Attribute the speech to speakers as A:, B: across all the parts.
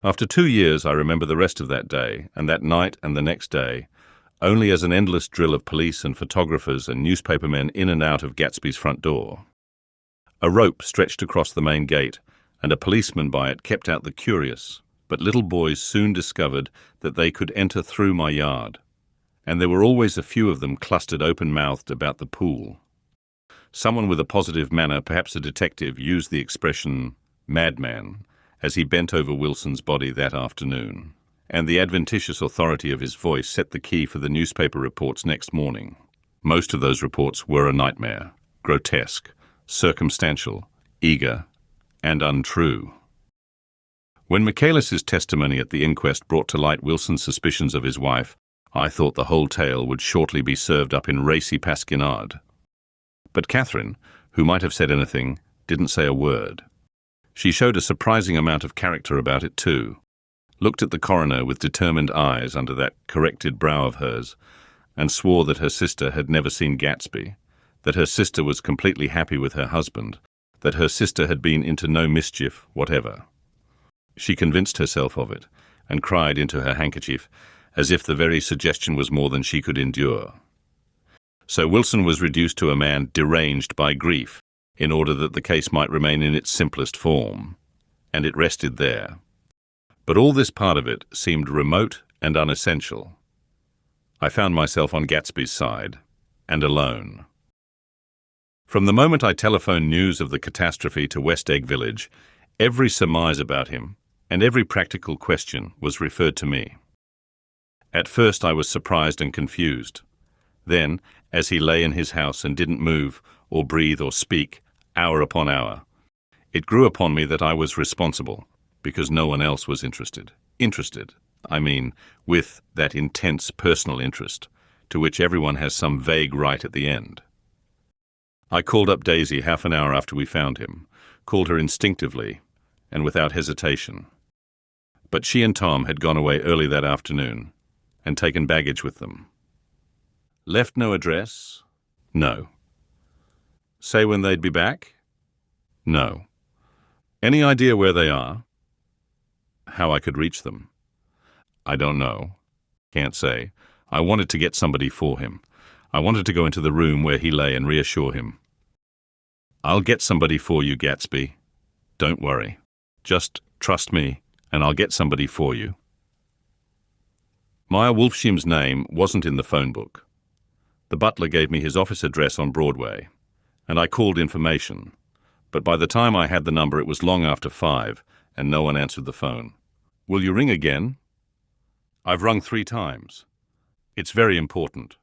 A: After 2 years, I remember the rest of that day, and that night and the next day, only as an endless drill of police and photographers and newspapermen in and out of Gatsby's front door. A rope stretched across the main gate, and a policeman by it kept out the curious, but little boys soon discovered that they could enter through my yard, and there were always a few of them clustered open-mouthed about the pool. Someone with a positive manner, perhaps a detective, used the expression madman as he bent over Wilson's body that afternoon, and the adventitious authority of his voice set the key for the newspaper reports next morning. Most of those reports were a nightmare, grotesque, circumstantial, eager, and untrue. When Michaelis's testimony at the inquest brought to light Wilson's suspicions of his wife, I thought the whole tale would shortly be served up in racy pasquinade. But Catherine, who might have said anything, didn't say a word. She showed a surprising amount of character about it too, looked at the coroner with determined eyes under that corrected brow of hers, and swore that her sister had never seen Gatsby, that her sister was completely happy with her husband, that her sister had been into no mischief whatever. She convinced herself of it, and cried into her handkerchief, as if the very suggestion was more than she could endure. So Wilson was reduced to a man deranged by grief, in order that the case might remain in its simplest form, and it rested there. But all this part of it seemed remote and unessential. I found myself on Gatsby's side, and alone. From the moment I telephoned news of the catastrophe to West Egg Village, every surmise about him and every practical question was referred to me. At first I was surprised and confused. Then, as he lay in his house and didn't move or breathe or speak, hour upon hour, it grew upon me that I was responsible, because no one else was interested. Interested, I mean, with that intense personal interest, to which everyone has some vague right at the end. I called up Daisy half an hour after we found him, called her instinctively and without hesitation. But she and Tom had gone away early that afternoon and taken baggage with them. Left no address? No. Say when they'd be back? No. Any idea where they are? How I could reach them? I don't know. Can't say. I wanted to get somebody for him. I wanted to go into the room where he lay and reassure him. I'll get somebody for you, Gatsby. Don't worry. Just trust me, and I'll get somebody for you. Meyer Wolfsheim's name wasn't in the phone book. The butler gave me his office address on Broadway, and I called information. But by the time I had the number, it was long after 5, and no one answered the phone. Will you ring again? I've rung 3 times. It's very important.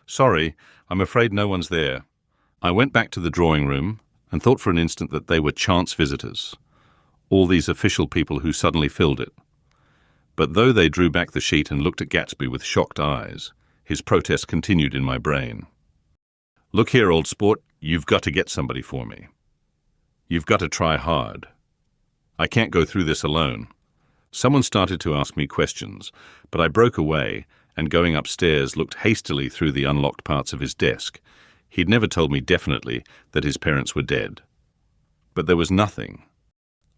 A: Sorry, I'm afraid no one's there. I went back to the drawing room and thought for an instant that they were chance visitors, all these official people who suddenly filled it. But though they drew back the sheet and looked at Gatsby with shocked eyes, his protest continued in my brain. Look here, old sport, you've got to get somebody for me. You've got to try hard. I can't go through this alone. Someone started to ask me questions, but I broke away and going upstairs looked hastily through the unlocked parts of his desk. He'd never told me definitely that his parents were dead. But there was nothing.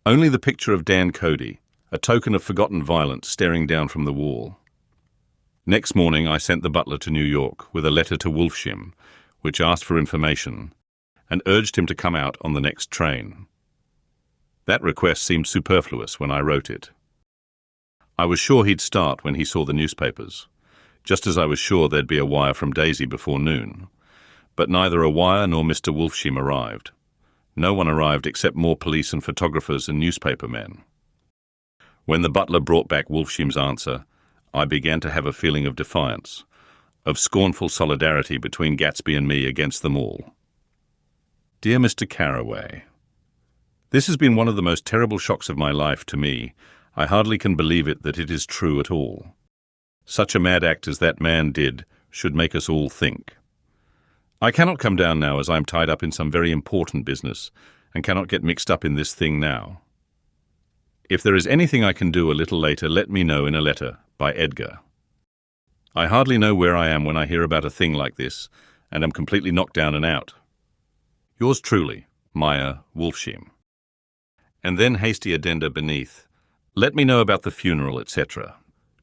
A: Only the picture of Dan Cody, a token of forgotten violence staring down from the wall. Next morning I sent the butler to New York with a letter to Wolfsheim, which asked for information, and urged him to come out on the next train. That request seemed superfluous when I wrote it. I was sure he'd start when he saw the newspapers, just as I was sure there'd be a wire from Daisy before noon. But neither a wire nor Mr. Wolfsheim arrived. No one arrived except more police and photographers and newspaper men. When the butler brought back Wolfsheim's answer, I began to have a feeling of defiance, of scornful solidarity between Gatsby and me against them all. Dear Mr. Carraway, this has been one of the most terrible shocks of my life to me. I hardly can believe it that it is true at all. Such a mad act as that man did should make us all think. I cannot come down now as I am tied up in some very important business and cannot get mixed up in this thing now. If there is anything I can do a little later, let me know in a letter by Edgar. I hardly know where I am when I hear about a thing like this and am completely knocked down and out. Yours truly, Meyer Wolfsheim. And then hasty addenda beneath, Let me know about the funeral, etc.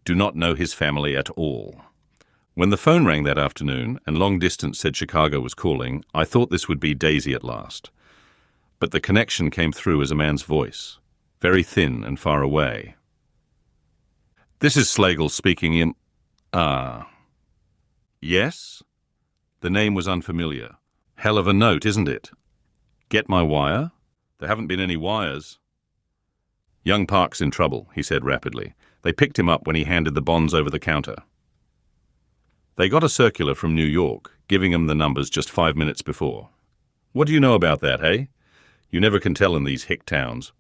A: Do not know his family at all. When the phone rang that afternoon and long distance said Chicago was calling, I thought this would be Daisy at last. But the connection came through as a man's voice, very thin and far away. This is Slagle speaking in... Ah. Yes? The name was unfamiliar. Hell of a note, isn't it? Get my wire? There haven't been any wires. Young Park's in trouble, he said rapidly. They picked him up when he handed the bonds over the counter. They got a circular from New York, giving him the numbers just 5 minutes before. What do you know about that, eh? You never can tell in these hick towns.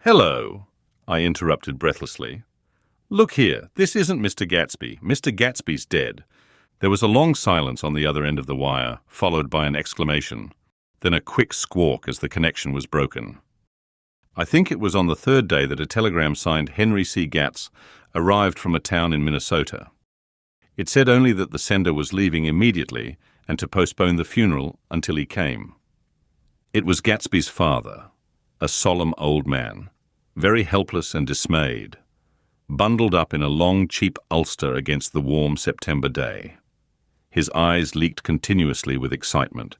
A: Hello, I interrupted breathlessly. Look here, this isn't Mr. Gatsby. Mr. Gatsby's dead. There was a long silence on the other end of the wire, followed by an exclamation, then a quick squawk as the connection was broken. I think it was on the third day that a telegram signed Henry Gatz arrived from a town in Minnesota. It said only that the sender was leaving immediately and to postpone the funeral until he came. It was Gatsby's father, a solemn old man, very helpless and dismayed, bundled up in a long, cheap ulster against the warm September day. His eyes leaked continuously with excitement,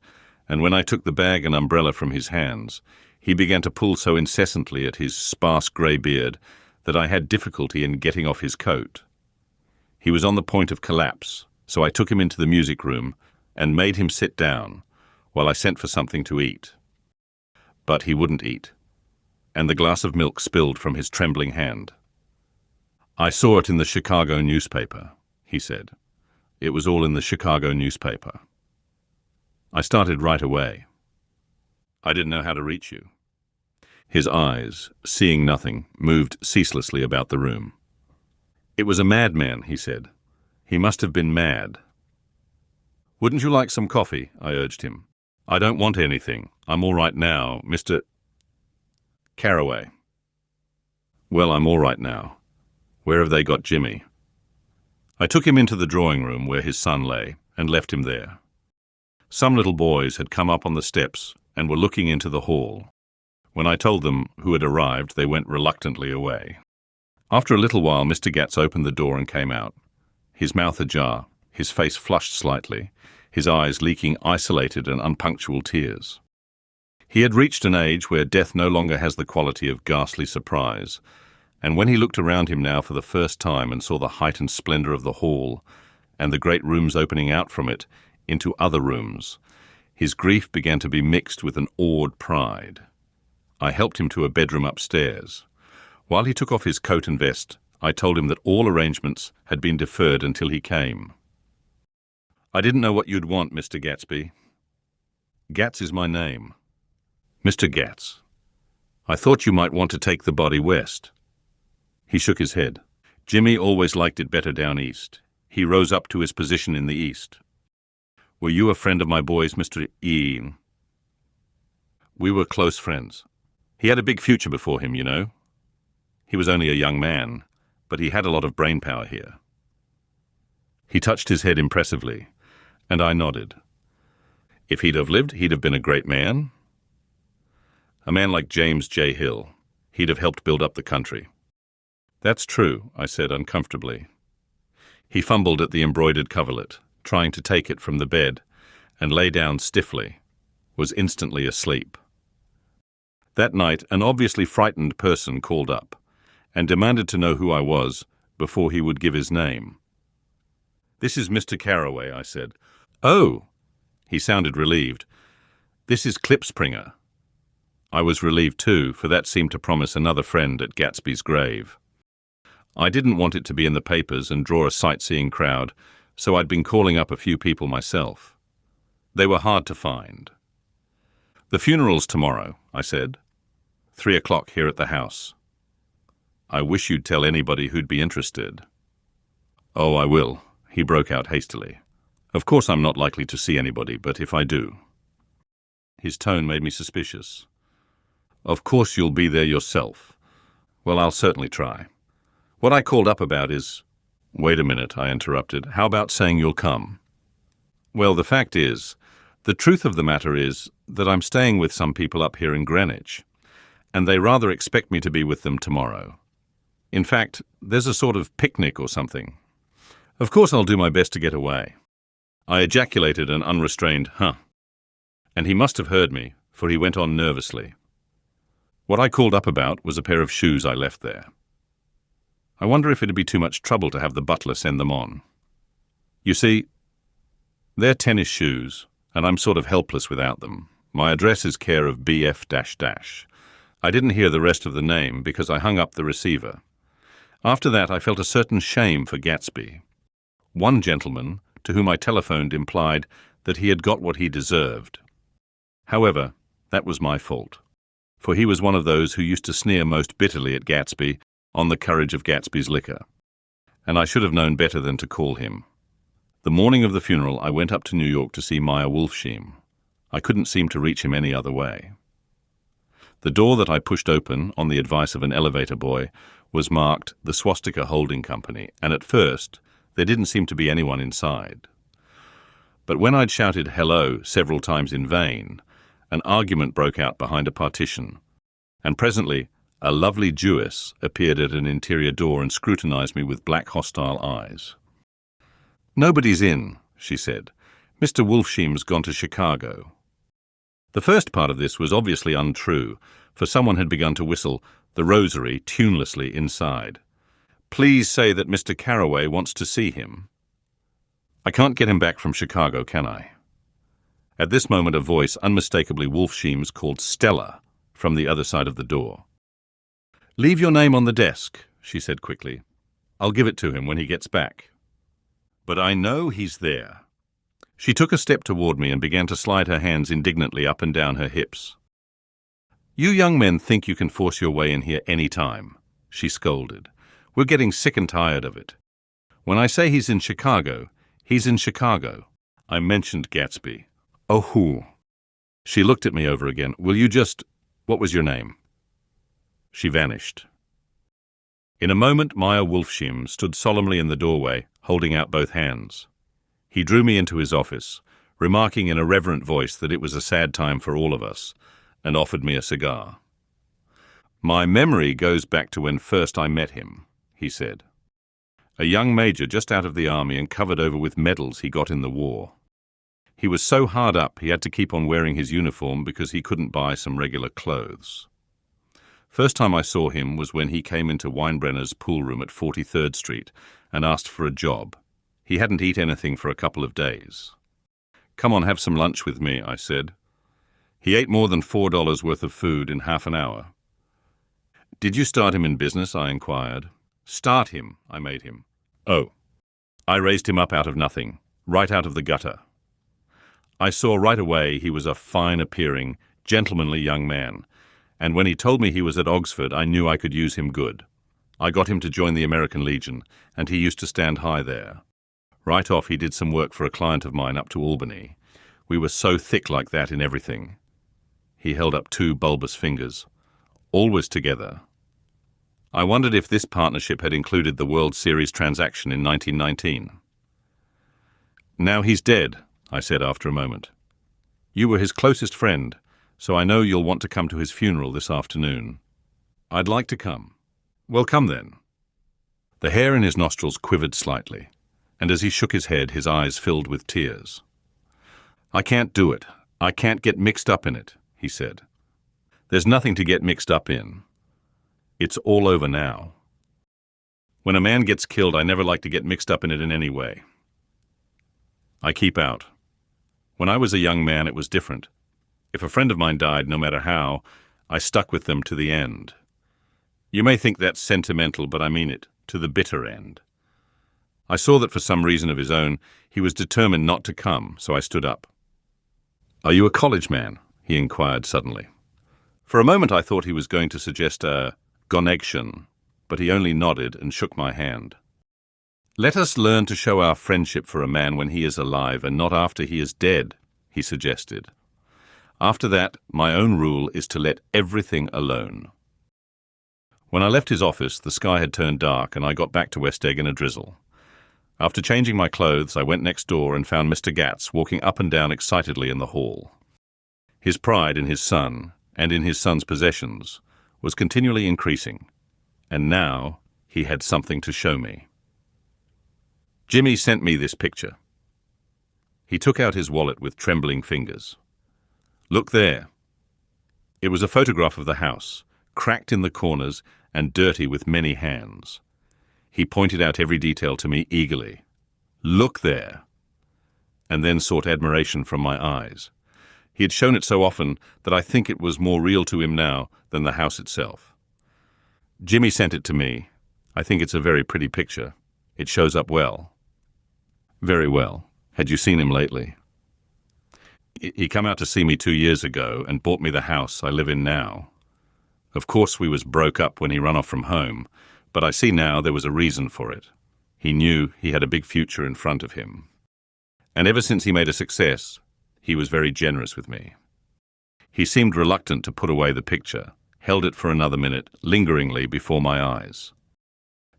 A: and when I took the bag and umbrella from his hands, he began to pull so incessantly at his sparse grey beard that I had difficulty in getting off his coat. He was on the point of collapse, so I took him into the music room and made him sit down while I sent for something to eat. But he wouldn't eat, and the glass of milk spilled from his trembling hand. I saw it in the Chicago newspaper, he said. It was all in the Chicago newspaper. I started right away. I didn't know how to reach you. His eyes, seeing nothing, moved ceaselessly about the room. It was a madman, he said. He must have been mad. Wouldn't you like some coffee? I urged him. I don't want anything. I'm all right now, Mr. Carraway. Well, I'm all right now. Where have they got Jimmy? I took him into the drawing room where his son lay and left him there. Some little boys had come up on the steps and were looking into the hall. When I told them who had arrived, they went reluctantly away. After a little while, Mr. Gatz opened the door and came out, his mouth ajar, his face flushed slightly, his eyes leaking isolated and unpunctual tears. He had reached an age where death no longer has the quality of ghastly surprise, and when he looked around him now for the first time and saw the heightened splendor of the hall and the great rooms opening out from it into other rooms, his grief began to be mixed with an awed pride. I helped him to a bedroom upstairs. While he took off his coat and vest, I told him that all arrangements had been deferred until he came. I didn't know what you'd want, Mr. Gatsby. Gatz is my name. Mr. Gatz. I thought you might want to take the body west. He shook his head. Jimmy always liked it better down east. He rose up to his position in the east. Were you a friend of my boy's, Mr. Ian? We were close friends. He had a big future before him, you know. He was only a young man, but he had a lot of brain power here. He touched his head impressively, and I nodded. If he'd have lived, he'd have been a great man. A man like James J. Hill. He'd have helped build up the country. That's true, I said uncomfortably. He fumbled at the embroidered coverlet, trying to take it from the bed, and lay down stiffly, was instantly asleep. That night, an obviously frightened person called up and demanded to know who I was before he would give his name. This is Mr. Carraway, I said. Oh! He sounded relieved. This is Klipspringer. I was relieved too, for that seemed to promise another friend at Gatsby's grave. I didn't want it to be in the papers and draw a sightseeing crowd, so I'd been calling up a few people myself. They were hard to find. The funeral's tomorrow, I said. 3 o'clock here at the house. I wish you'd tell anybody who'd be interested. Oh, I will, he broke out hastily. Of course I'm not likely to see anybody, but if I do. His tone made me suspicious. Of course you'll be there yourself. Well, I'll certainly try. What I called up about is... Wait a minute, I interrupted. How about saying you'll come? Well, the fact is, the truth of the matter is that I'm staying with some people up here in Greenwich, and they rather expect me to be with them tomorrow. In fact, there's a sort of picnic or something. Of course I'll do my best to get away." I ejaculated an unrestrained, "Huh," and he must have heard me, for he went on nervously. "What I called up about was a pair of shoes I left there. I wonder if it'd be too much trouble to have the butler send them on. You see, they're tennis shoes, and I'm sort of helpless without them. My address is care of BF --". I didn't hear the rest of the name because I hung up the receiver. After that, I felt a certain shame for Gatsby. One gentleman, to whom I telephoned, implied that he had got what he deserved. However, that was my fault, for he was one of those who used to sneer most bitterly at Gatsby on the courage of Gatsby's liquor, and I should have known better than to call him. The morning of the funeral, I went up to New York to see Meyer Wolfsheim. I couldn't seem to reach him any other way. The door that I pushed open, on the advice of an elevator boy, was marked the Swastika Holding Company, and at first there didn't seem to be anyone inside. But when I'd shouted hello several times in vain, an argument broke out behind a partition, and presently a lovely Jewess appeared at an interior door and scrutinized me with black hostile eyes. "Nobody's in," she said. "Mr. Wolfsheim's gone to Chicago." The first part of this was obviously untrue, for someone had begun to whistle The Rosary tunelessly inside. "Please say that Mr. Carraway wants to see him." I can't get him back from Chicago, can I? At this moment a voice, unmistakably Wolfsheim's, called Stella from the other side of the door. "Leave your name on the desk," she said quickly. "I'll give it to him when he gets back." "But I know he's there." She took a step toward me and began to slide her hands indignantly up and down her hips. "You young men think you can force your way in here any time," she scolded. "We're getting sick and tired of it. When I say he's in Chicago, he's in Chicago." I mentioned Gatsby. "Oh, who?" She looked at me over again. "Will you just— what was your name?" She vanished. In a moment, Meyer Wolfsheim stood solemnly in the doorway, holding out both hands. He drew me into his office, remarking in a reverent voice that it was a sad time for all of us, and offered me a cigar. "My memory goes back to when first I met him," he said. "A young major just out of the army and covered over with medals he got in the war. He was so hard up he had to keep on wearing his uniform because he couldn't buy some regular clothes. First time I saw him was when he came into Weinbrenner's pool room at 43rd Street and asked for a job. He hadn't eaten anything for a couple of days. 'Come on, have some lunch with me,' I said. He ate more than $4 worth of food in half an hour. 'Did you start him in business?' I inquired. 'Start him,' I made him. Oh. I raised him up out of nothing, right out of the gutter. I saw right away he was a fine-appearing, gentlemanly young man, and when he told me he was at Oxford, I knew I could use him good. I got him to join the American Legion, and he used to stand high there. Right off, he did some work for a client of mine up to Albany. We were so thick like that in everything." He held up 2 bulbous fingers. "Always together." I wondered if this partnership had included the World Series transaction in 1919. "Now he's dead," I said after a moment. "You were his closest friend, so I know you'll want to come to his funeral this afternoon." "I'd like to come." "Well, come then." The hair in his nostrils quivered slightly, and as he shook his head, his eyes filled with tears. "I can't do it. I can't get mixed up in it," he said. "There's nothing to get mixed up in. It's all over now. When a man gets killed, I never like to get mixed up in it in any way. I keep out. When I was a young man, it was different. If a friend of mine died, no matter how, I stuck with them to the end. You may think that's sentimental, but I mean it, to the bitter end. I saw that for some reason of his own, he was determined not to come, so I stood up. "Are you a college man?" he inquired suddenly. For a moment I thought he was going to suggest a connection, but he only nodded and shook my hand. "Let us learn to show our friendship for a man when he is alive and not after he is dead," he suggested. "After that, my own rule is to let everything alone." When I left his office, the sky had turned dark and I got back to West Egg in a drizzle. After changing my clothes, I went next door and found Mr. Gatz walking up and down excitedly in the hall. His pride in his son, and in his son's possessions, was continually increasing, and now he had something to show me. Jimmy sent me this picture. He took out his wallet with trembling fingers. Look there. It was a photograph of the house, cracked in the corners and dirty with many hands. He pointed out every detail to me eagerly. Look there. And then sought admiration from my eyes. He had shown it so often that I think it was more real to him now than the house itself. Jimmy sent it to me. I think it's a very pretty picture. It shows up well. Very well. Had you seen him lately? He come out to see me 2 years ago and bought me the house I live in now. Of course we was broke up when he run off from home, but I see now there was a reason for it. He knew he had a big future in front of him. And ever since he made a success, he was very generous with me. He seemed reluctant to put away the picture, held it for another minute, lingeringly before my eyes.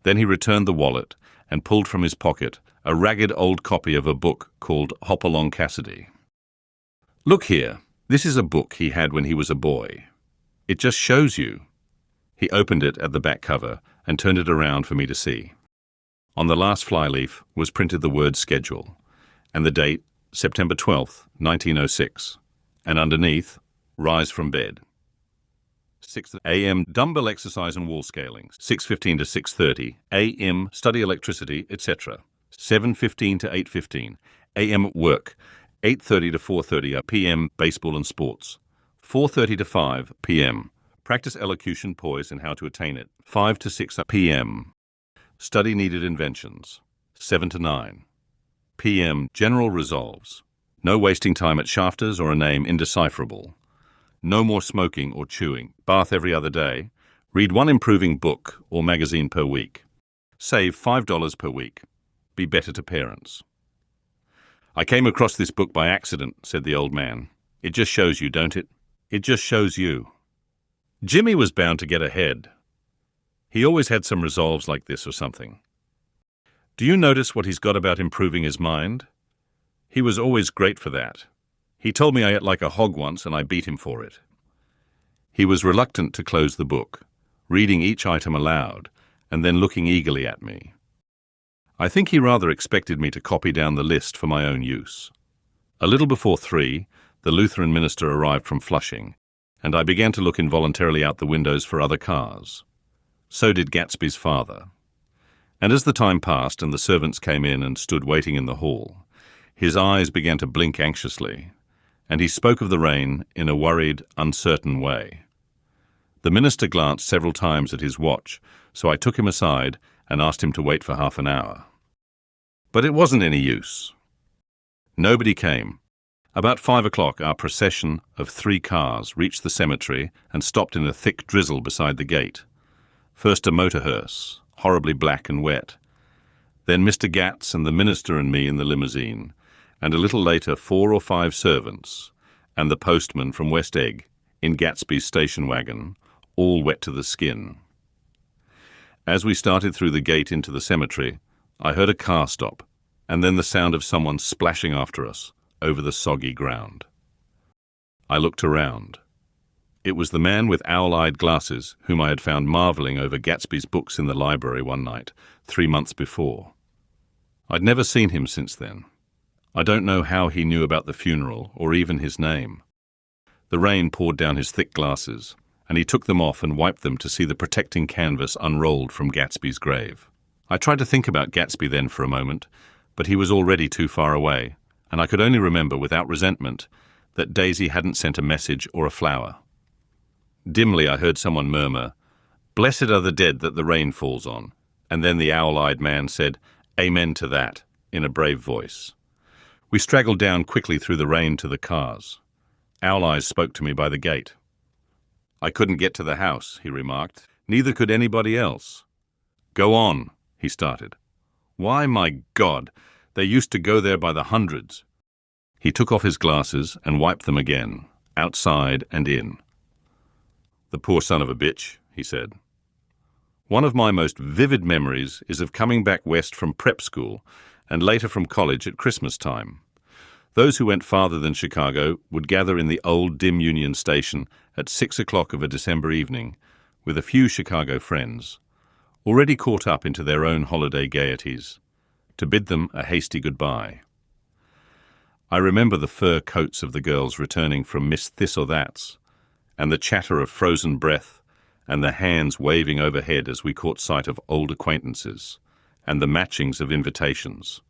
A: Then he returned the wallet and pulled from his pocket a ragged old copy of a book called Hopalong Cassidy. Look here, this is a book he had when he was a boy. It just shows you. He opened it at the back cover and turned it around for me to see. On the last flyleaf was printed the word schedule, and the date, September 12th, 1906, and underneath, rise from bed. 6 a.m. dumbbell exercise and wall scaling, 6:15 to 6:30, a.m. study electricity, etc. 7:15 to 8:15, a.m. work, 8:30 to 4:30 p.m. baseball and sports, 4:30 to 5 p.m. practice elocution, poise, and how to attain it, 5 to 6 p.m. study needed inventions, 7 to 9 p.m. general resolves, no wasting time at shafters or a name indecipherable, no more smoking or chewing, bath every other day, read one improving book or magazine per week, save $5 per week, be better to parents. I came across this book by accident, said the old man. It just shows you, don't it? It just shows you. Jimmy was bound to get ahead. He always had some resolves like this or something. Do you notice what he's got about improving his mind? He was always great for that. He told me I ate like a hog once and I beat him for it. He was reluctant to close the book, reading each item aloud and then looking eagerly at me. I think he rather expected me to copy down the list for my own use. A little before 3, the Lutheran minister arrived from Flushing, and I began to look involuntarily out the windows for other cars. So did Gatsby's father. And as the time passed and the servants came in and stood waiting in the hall, his eyes began to blink anxiously, and he spoke of the rain in a worried, uncertain way. The minister glanced several times at his watch, so I took him aside and asked him to wait for half an hour. But it wasn't any use. Nobody came. About 5 o'clock, our procession of 3 cars reached the cemetery and stopped in a thick drizzle beside the gate. First a motor hearse, horribly black and wet. Then Mr. Gatz and the minister and me in the limousine, and a little later 4 or 5 servants, and the postman from West Egg in Gatsby's station wagon, all wet to the skin. As we started through the gate into the cemetery, I heard a car stop, and then the sound of someone splashing after us over the soggy ground. I looked around. It was the man with owl-eyed glasses whom I had found marvelling over Gatsby's books in the library one night, 3 months before. I'd never seen him since then. I don't know how he knew about the funeral or even his name. The rain poured down his thick glasses, and he took them off and wiped them to see the protecting canvas unrolled from Gatsby's grave. I tried to think about Gatsby then for a moment, but he was already too far away, and I could only remember without resentment that Daisy hadn't sent a message or a flower. Dimly I heard someone murmur, "Blessed are the dead that the rain falls on," and then the owl-eyed man said, "Amen to that," in a brave voice. We straggled down quickly through the rain to the cars. Owl Eyes spoke to me by the gate. "I couldn't get to the house," he remarked. "Neither could anybody else." "Go on," he started. "Why, my God, they used to go there by the hundreds." He took off his glasses and wiped them again, outside and in. "The poor son of a bitch," he said. One of my most vivid memories is of coming back west from prep school and later from college at Christmas time. Those who went farther than Chicago would gather in the old dim Union Station at 6 o'clock of a December evening, with a few Chicago friends, already caught up into their own holiday gaieties, to bid them a hasty goodbye. I remember the fur coats of the girls returning from Miss This or That's, and the chatter of frozen breath, and the hands waving overhead as we caught sight of old acquaintances, and the matchings of invitations.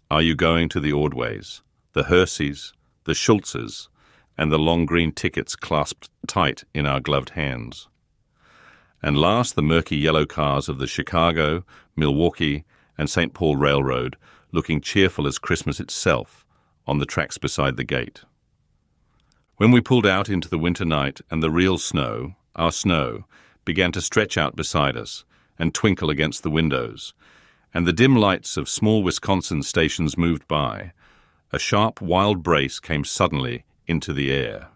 A: Are you going to the Ordways, the Herseys, the Schultzes, and the long green tickets clasped tight in our gloved hands? And last, the murky yellow cars of the Chicago, Milwaukee, and St. Paul Railroad, looking cheerful as Christmas itself on the tracks beside the gate. When we pulled out into the winter night and the real snow, our snow, began to stretch out beside us and twinkle against the windows, and the dim lights of small Wisconsin stations moved by, a sharp, wild brace came suddenly into the air.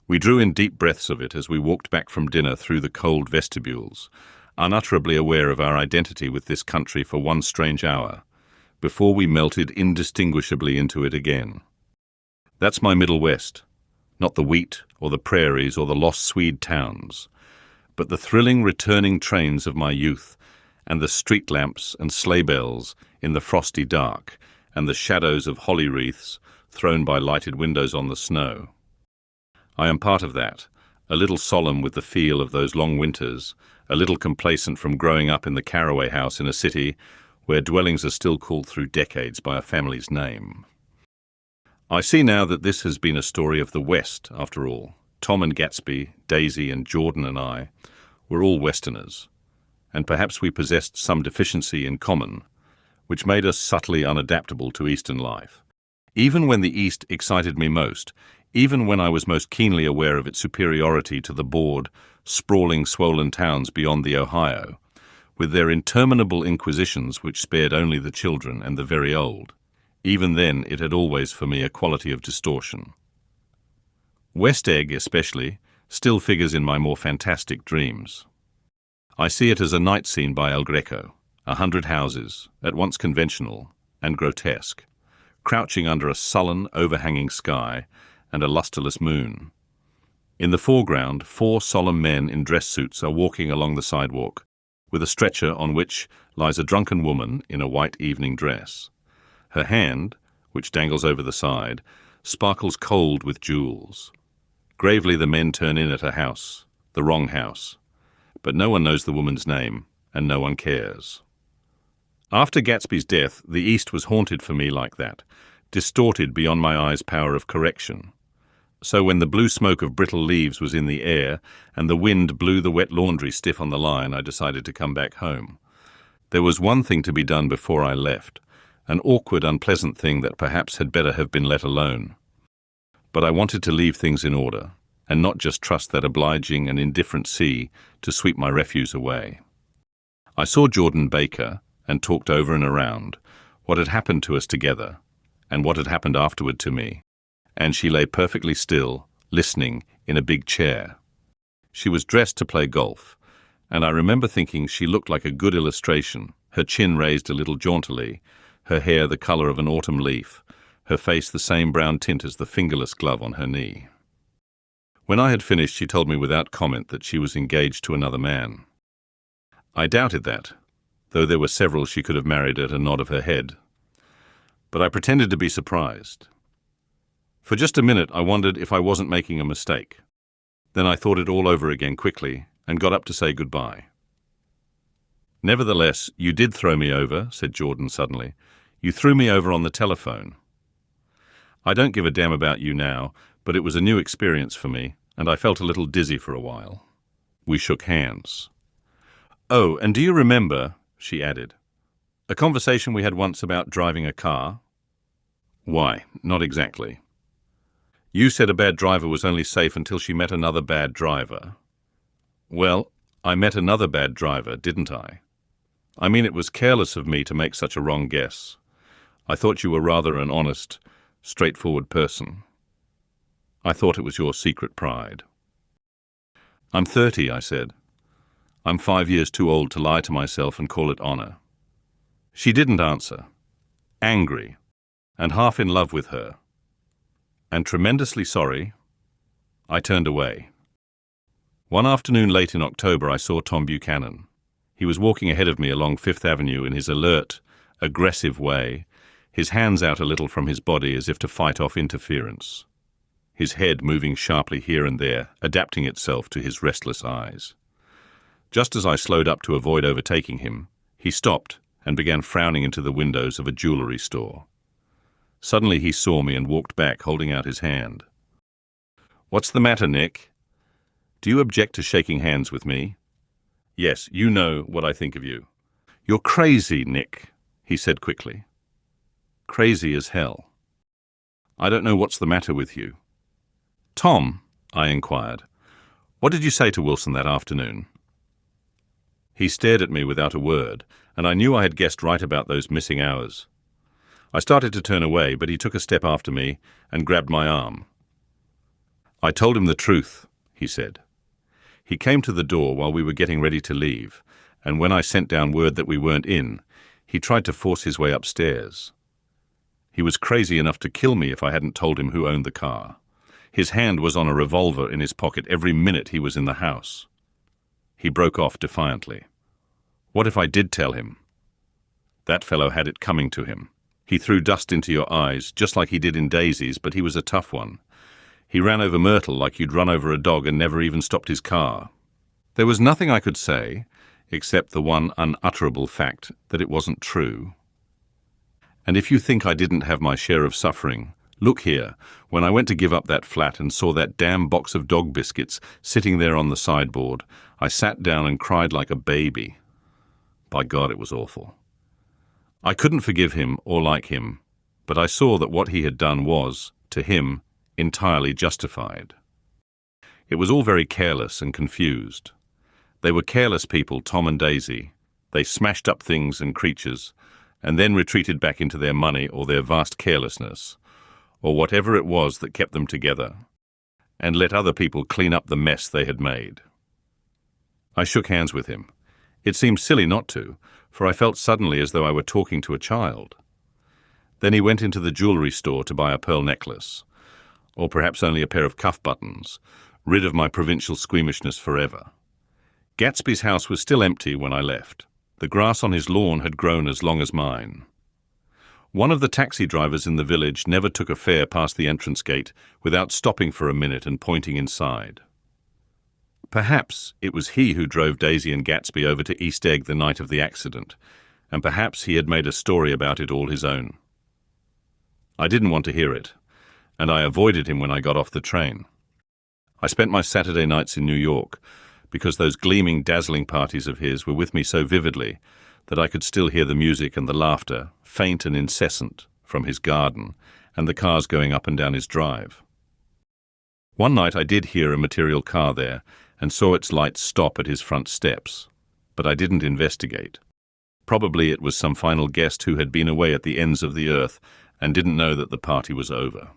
A: We drew in deep breaths of it as we walked back from dinner through the cold vestibules, unutterably aware of our identity with this country for one strange hour, before we melted indistinguishably into it again. That's my Middle West, not the wheat or the prairies or the lost Swede towns, but the thrilling returning trains of my youth, and the street lamps and sleigh bells in the frosty dark, and the shadows of holly wreaths thrown by lighted windows on the snow. I am part of that, a little solemn with the feel of those long winters, a little complacent from growing up in the Caraway house in a city where dwellings are still called through decades by a family's name. I see now that this has been a story of the West, after all. Tom and Gatsby, Daisy and Jordan and I were all Westerners, and perhaps we possessed some deficiency in common, which made us subtly unadaptable to Eastern life. Even when the East excited me most, even when I was most keenly aware of its superiority to the bored, sprawling, swollen towns beyond the Ohio, with their interminable inquisitions which spared only the children and the very old, even then it had always for me a quality of distortion. West Egg, especially, still figures in my more fantastic dreams. I see it as a night scene by El Greco, 100 houses, at once conventional and grotesque, crouching under a sullen, overhanging sky and a lustreless moon. In the foreground, 4 solemn men in dress suits are walking along the sidewalk, with a stretcher on which lies a drunken woman in a white evening dress. Her hand, which dangles over the side, sparkles cold with jewels. Gravely the men turn in at a house, the wrong house, but no one knows the woman's name, and no one cares. After Gatsby's death, the East was haunted for me like that, distorted beyond my eyes' power of correction. So when the blue smoke of brittle leaves was in the air and the wind blew the wet laundry stiff on the line, I decided to come back home. There was one thing to be done before I left, an awkward, unpleasant thing that perhaps had better have been let alone. But I wanted to leave things in order, and not just trust that obliging and indifferent sea to sweep my refuse away. I saw Jordan Baker and talked over and around what had happened to us together, and what had happened afterward to me, and she lay perfectly still, listening, in a big chair. She was dressed to play golf, and I remember thinking she looked like a good illustration, her chin raised a little jauntily, her hair the color of an autumn leaf, her face the same brown tint as the fingerless glove on her knee. When I had finished, she told me without comment that she was engaged to another man. I doubted that, though there were several she could have married at a nod of her head. But I pretended to be surprised. For just a minute I wondered if I wasn't making a mistake. Then I thought it all over again quickly and got up to say goodbye. "Nevertheless, you did throw me over," said Jordan suddenly. "You threw me over on the telephone. I don't give a damn about you now, but it was a new experience for me, and I felt a little dizzy for a while." We shook hands. "Oh, and do you remember," she added, "a conversation we had once about driving a car?" "Why, not exactly." "You said a bad driver was only safe until she met another bad driver." "Well, I met another bad driver, didn't I? I mean, it was careless of me to make such a wrong guess. I thought you were rather an honest, straightforward person. I thought it was your secret pride." "I'm 30, I said. "I'm 5 years too old to lie to myself and call it honor." She didn't answer. Angry, and half in love with her, and tremendously sorry, I turned away. One afternoon late in October, I saw Tom Buchanan. He was walking ahead of me along Fifth Avenue in his alert, aggressive way, his hands out a little from his body as if to fight off interference, his head moving sharply here and there, adapting itself to his restless eyes. Just as I slowed up to avoid overtaking him, he stopped and began frowning into the windows of a jewelry store. Suddenly he saw me and walked back, holding out his hand. "What's the matter, Nick? Do you object to shaking hands with me? Yes, you know what I think of you." "You're crazy, Nick," he said quickly. "Crazy as hell. I don't know what's the matter with you." "Tom," I inquired, "what did you say to Wilson that afternoon?" He stared at me without a word, and I knew I had guessed right about those missing hours. I started to turn away, but he took a step after me and grabbed my arm. "I told him the truth," he said. He came to the door while we were getting ready to leave, and when I sent down word that we weren't in, he tried to force his way upstairs. He was crazy enough to kill me if I hadn't told him who owned the car. His hand was on a revolver in his pocket every minute he was in the house. He broke off defiantly. What if I did tell him? That fellow had it coming to him. He threw dust into your eyes, just like he did in Daisy's, but he was a tough one. He ran over Myrtle like you'd run over a dog and never even stopped his car. There was nothing I could say, except the one unutterable fact that it wasn't true. And if you think I didn't have my share of suffering, look here, when I went to give up that flat and saw that damn box of dog biscuits sitting there on the sideboard, I sat down and cried like a baby. By God, it was awful. I couldn't forgive him or like him, but I saw that what he had done was, to him, entirely justified. It was all very careless and confused. They were careless people, Tom and Daisy. They smashed up things and creatures, and then retreated back into their money or their vast carelessness, or whatever it was that kept them together, and let other people clean up the mess they had made. I shook hands with him. It seemed silly not to, for I felt suddenly as though I were talking to a child. Then he went into the jewelry store to buy a pearl necklace, or perhaps only a pair of cuff buttons, rid of my provincial squeamishness forever. Gatsby's house was still empty when I left. The grass on his lawn had grown as long as mine. One of the taxi drivers in the village never took a fare past the entrance gate without stopping for a minute and pointing inside. Perhaps it was he who drove Daisy and Gatsby over to East Egg the night of the accident, and perhaps he had made a story about it all his own. I didn't want to hear it, and I avoided him when I got off the train. I spent my Saturday nights in New York, because those gleaming, dazzling parties of his were with me so vividly that I could still hear the music and the laughter, faint and incessant, from his garden and the cars going up and down his drive. One night I did hear a material car there and saw its lights stop at his front steps, but I didn't investigate. Probably it was some final guest who had been away at the ends of the earth and didn't know that the party was over.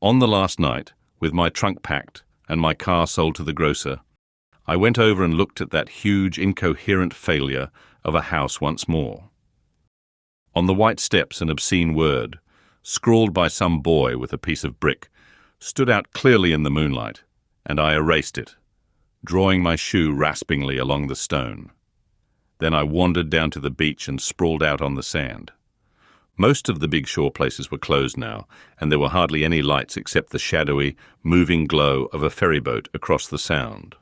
A: On the last night, with my trunk packed and my car sold to the grocer, I went over and looked at that huge, incoherent failure of a house once more. On the white steps, an obscene word, scrawled by some boy with a piece of brick, stood out clearly in the moonlight, and I erased it, drawing my shoe raspingly along the stone. Then I wandered down to the beach and sprawled out on the sand. Most of the big shore places were closed now, and there were hardly any lights except the shadowy, moving glow of a ferryboat across the sound.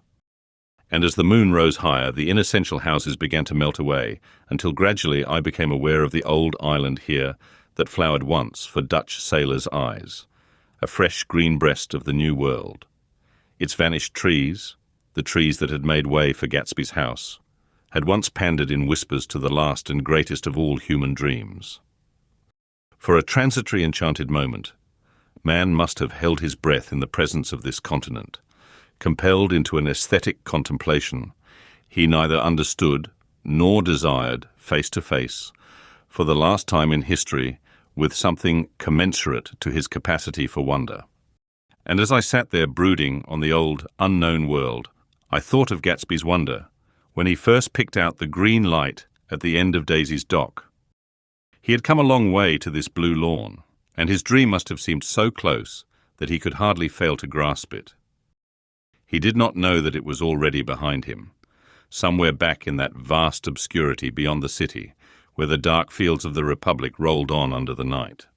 A: And as the moon rose higher, the inessential houses began to melt away, until gradually I became aware of the old island here that flowered once for Dutch sailors' eyes, a fresh green breast of the new world. Its vanished trees, the trees that had made way for Gatsby's house, had once pandered in whispers to the last and greatest of all human dreams. For a transitory enchanted moment, man must have held his breath in the presence of this continent. Compelled into an aesthetic contemplation, he neither understood nor desired, face to face, for the last time in history, with something commensurate to his capacity for wonder. And as I sat there brooding on the old, unknown world, I thought of Gatsby's wonder when he first picked out the green light at the end of Daisy's dock. He had come a long way to this blue lawn, and his dream must have seemed so close that he could hardly fail to grasp it. He did not know that it was already behind him, somewhere back in that vast obscurity beyond the city, where the dark fields of the Republic rolled on under the night.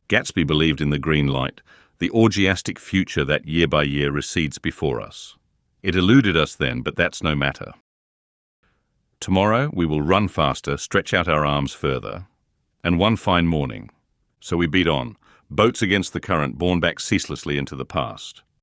A: Gatsby believed in the green light, the orgiastic future that year by year recedes before us. It eluded us then, but that's no matter. Tomorrow we will run faster, stretch out our arms further, and one fine morning. So we beat on, boats against the current borne back ceaselessly into the past.